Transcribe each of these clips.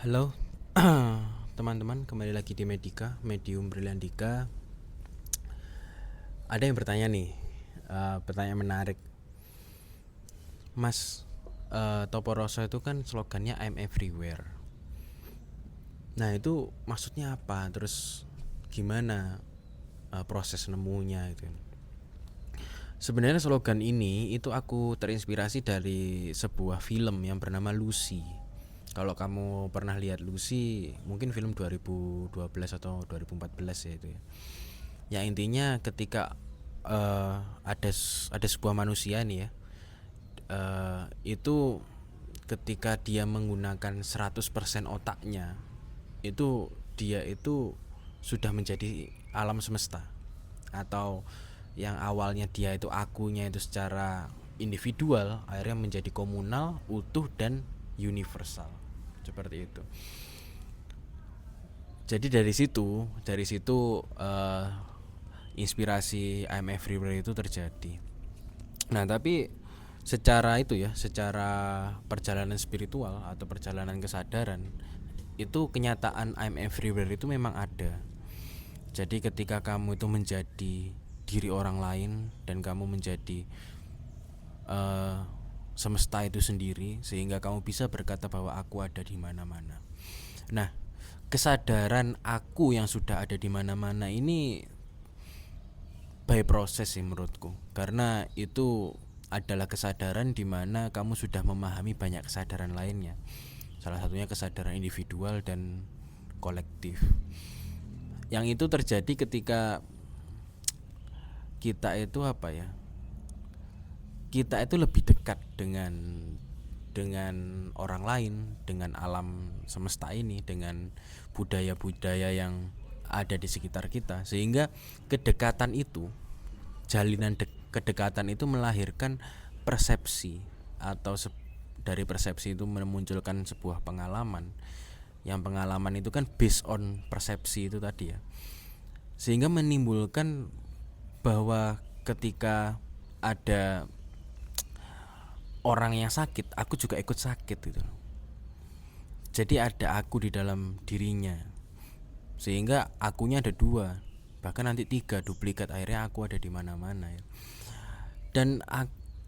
Halo teman-teman, kembali lagi di Medika, Medium Brilliantika. Ada yang bertanya nih, pertanyaan menarik. Mas, Toporoso itu kan slogannya I'm everywhere. Nah itu maksudnya apa? Terus gimana proses nemunya itu? Sebenarnya slogan ini itu aku terinspirasi dari sebuah film yang bernama Lucy. Kalau kamu pernah lihat Lucy, mungkin film 2012 atau 2014 ya itu ya. Ya intinya ketika ada sebuah manusia nih ya, itu ketika dia menggunakan 100% otaknya, itu dia itu sudah menjadi alam semesta. Atau yang awalnya dia itu akunya itu secara individual, akhirnya menjadi komunal, utuh dan universal. Seperti itu. Jadi dari situ inspirasi I'm Everywhere itu terjadi. Nah, tapi secara perjalanan spiritual atau perjalanan kesadaran, itu kenyataan I'm Everywhere itu memang ada. Jadi ketika kamu itu menjadi diri orang lain dan kamu menjadi eh, semesta itu sendiri, sehingga kamu bisa berkata bahwa aku ada di mana-mana. Nah, kesadaran aku yang sudah ada di mana-mana ini by proses sih menurutku, karena itu adalah kesadaran di mana kamu sudah memahami banyak kesadaran lainnya, salah satunya kesadaran individual dan kolektif, yang itu terjadi ketika kita itu apa ya, kita itu lebih dekat dengan orang lain, dengan alam semesta ini, dengan budaya-budaya yang ada di sekitar kita, sehingga kedekatan itu, kedekatan itu melahirkan persepsi, atau dari persepsi itu memunculkan sebuah pengalaman, yang pengalaman itu kan based on persepsi itu tadi ya, sehingga menimbulkan bahwa ketika ada orang yang sakit, aku juga ikut sakit gitu. Jadi ada aku di dalam dirinya, sehingga akunya ada dua, bahkan nanti tiga, duplikat, akhirnya aku ada di mana-mana ya. Dan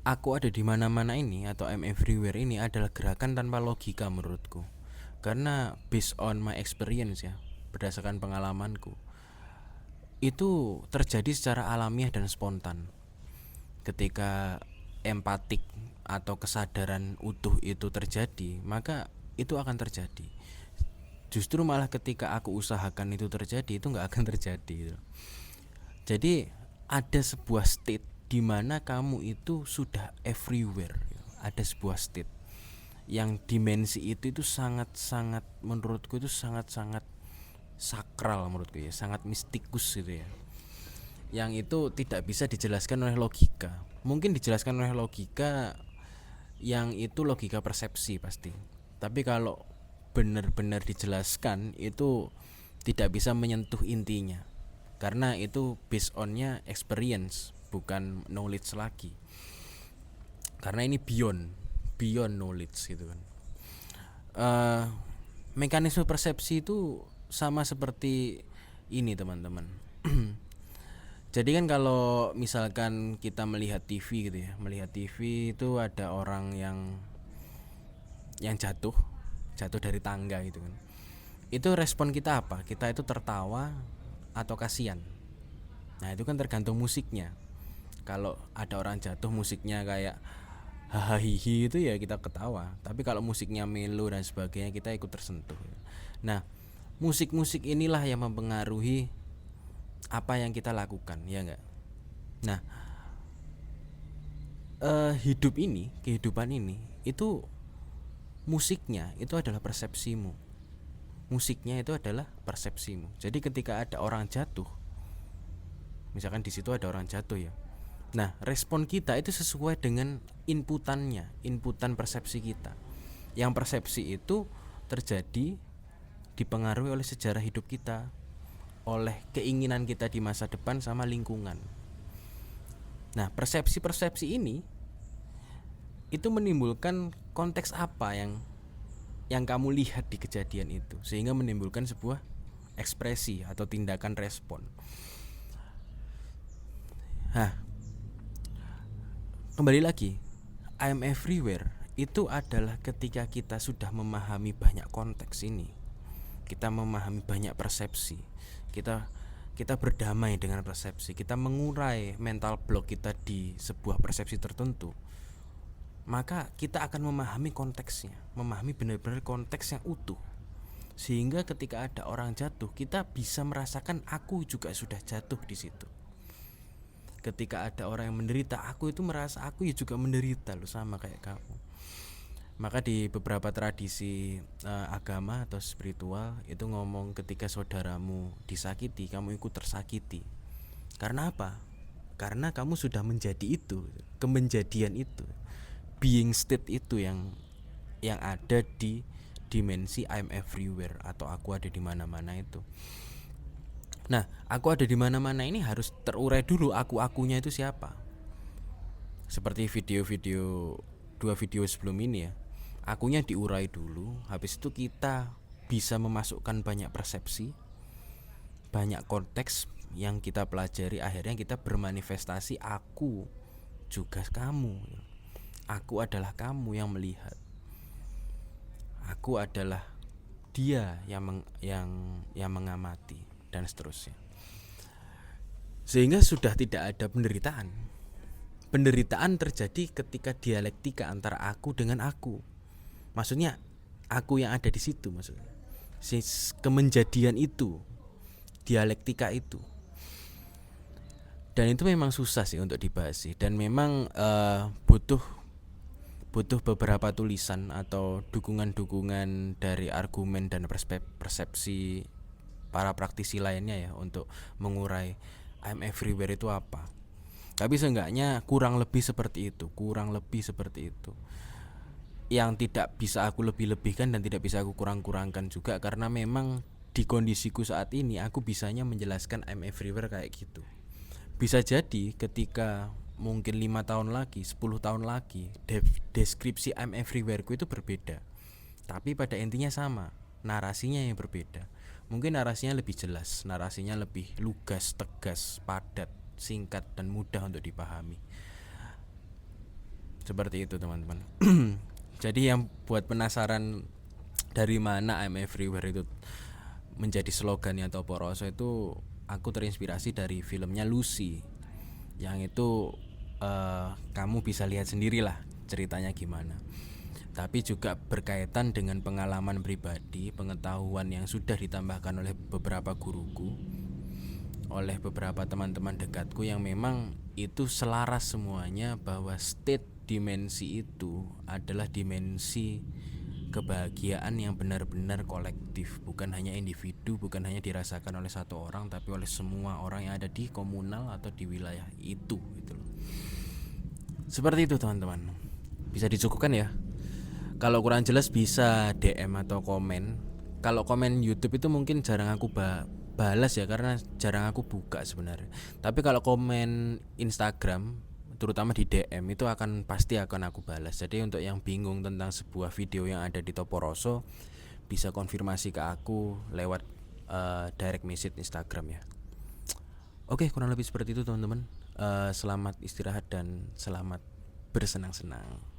aku ada di mana-mana ini atau I'm everywhere ini adalah gerakan tanpa logika menurutku, karena based on my experience ya, berdasarkan pengalamanku, itu terjadi secara alamiah dan spontan. Ketika empatik atau kesadaran utuh itu terjadi, maka itu akan terjadi. Justru malah ketika aku usahakan itu terjadi, itu nggak akan terjadi. Jadi ada sebuah state di mana kamu itu sudah everywhere. Ada sebuah state yang dimensi itu sangat-sangat, menurutku itu sangat-sangat sakral menurutku ya, sangat mistikus gitu ya, yang itu tidak bisa dijelaskan oleh logika. Mungkin dijelaskan oleh logika, yang itu logika persepsi pasti, tapi kalau benar-benar dijelaskan itu tidak bisa menyentuh intinya, karena itu based onnya experience, bukan knowledge lagi, karena ini beyond knowledge gitu kan. uh, Mekanisme persepsi itu sama seperti ini teman-teman. Jadi kan kalau misalkan kita melihat TV gitu ya, melihat TV itu ada orang yang jatuh dari tangga gitu kan. Itu respon kita apa? Kita itu tertawa atau kasihan. Nah, itu kan tergantung musiknya. Kalau ada orang jatuh musiknya kayak hahaha itu ya kita ketawa. Tapi kalau musiknya melo dan sebagainya, kita ikut tersentuh. Nah, musik-musik inilah yang mempengaruhi apa yang kita lakukan, ya enggak? Nah, kehidupan ini itu musiknya itu adalah persepsimu. Musiknya itu adalah persepsimu. Jadi ketika ada orang jatuh, misalkan di situ ada orang jatuh ya. Nah, respon kita itu sesuai dengan inputan persepsi kita. Yang persepsi itu terjadi dipengaruhi oleh sejarah hidup kita, oleh keinginan kita di masa depan sama lingkungan. Nah, persepsi-persepsi ini itu menimbulkan konteks apa yang yang kamu lihat di kejadian itu, sehingga menimbulkan sebuah ekspresi atau tindakan respon. Nah, kembali lagi, I'm everywhere itu adalah ketika kita sudah memahami banyak konteks ini, kita memahami banyak persepsi, kita berdamai dengan persepsi, kita mengurai mental block kita di sebuah persepsi tertentu, maka kita akan memahami konteksnya, memahami benar-benar konteks yang utuh. Sehingga ketika ada orang jatuh, kita bisa merasakan aku juga sudah jatuh di situ. Ketika ada orang yang menderita, aku itu merasa aku juga menderita loh, sama kayak kamu. Maka di beberapa tradisi agama atau spiritual itu ngomong ketika saudaramu disakiti, kamu ikut tersakiti. Karena apa? Karena kamu sudah menjadi itu, kemenjadian itu, being state itu yang ada di dimensi I'm everywhere atau aku ada di mana-mana itu. Nah, aku ada di mana-mana ini harus terurai dulu aku-akunya itu siapa. Seperti video-video 2 video sebelum ini ya. Akunya diurai dulu, habis itu kita bisa memasukkan banyak persepsi, banyak konteks yang kita pelajari, akhirnya kita bermanifestasi aku juga kamu. Aku adalah kamu yang melihat. Aku adalah dia yang mengamati dan seterusnya. Sehingga sudah tidak ada penderitaan. Penderitaan terjadi ketika dialektika antara aku dengan aku. Maksudnya aku yang ada di situ, maksudnya kemenjadian itu, dialektika itu. Dan itu memang susah sih untuk dibahas sih, dan memang butuh beberapa tulisan atau dukungan-dukungan dari argumen dan persepsi para praktisi lainnya ya untuk mengurai I'm everywhere itu apa. Tapi seenggaknya kurang lebih seperti itu. Yang tidak bisa aku lebih-lebihkan dan tidak bisa aku kurang-kurangkan juga, karena memang di kondisiku saat ini aku bisanya menjelaskan I'm everywhere kayak gitu. Bisa jadi ketika mungkin 5 tahun lagi, 10 tahun lagi, deskripsi I'm everywhere ku itu berbeda. Tapi pada intinya sama, narasinya yang berbeda. Mungkin narasinya lebih jelas, narasinya lebih lugas, tegas, padat, singkat, dan mudah untuk dipahami. Seperti itu teman-teman. Jadi yang buat penasaran dari mana I'm everywhere itu menjadi slogannya Toporoso itu, aku terinspirasi dari filmnya Lucy. Yang itu kamu bisa lihat sendirilah ceritanya gimana. Tapi juga berkaitan dengan pengalaman pribadi, pengetahuan yang sudah ditambahkan oleh beberapa guruku, oleh beberapa teman-teman dekatku yang memang itu selaras semuanya, bahwa state dimensi itu adalah dimensi kebahagiaan yang benar-benar kolektif, bukan hanya individu, bukan hanya dirasakan oleh satu orang, tapi oleh semua orang yang ada di komunal atau di wilayah itu gitu loh. Seperti itu teman-teman. Bisa dicukupkan ya. Kalau kurang jelas bisa DM atau komen. Kalau komen YouTube itu mungkin jarang aku balas ya, karena jarang aku buka sebenarnya. Tapi kalau komen Instagram, terutama di DM, itu pasti akan aku balas. Jadi untuk yang bingung tentang sebuah video yang ada di Toporoso, bisa konfirmasi ke aku lewat direct message Instagram ya. Oke, kurang lebih seperti itu teman-teman. Selamat istirahat dan selamat bersenang-senang.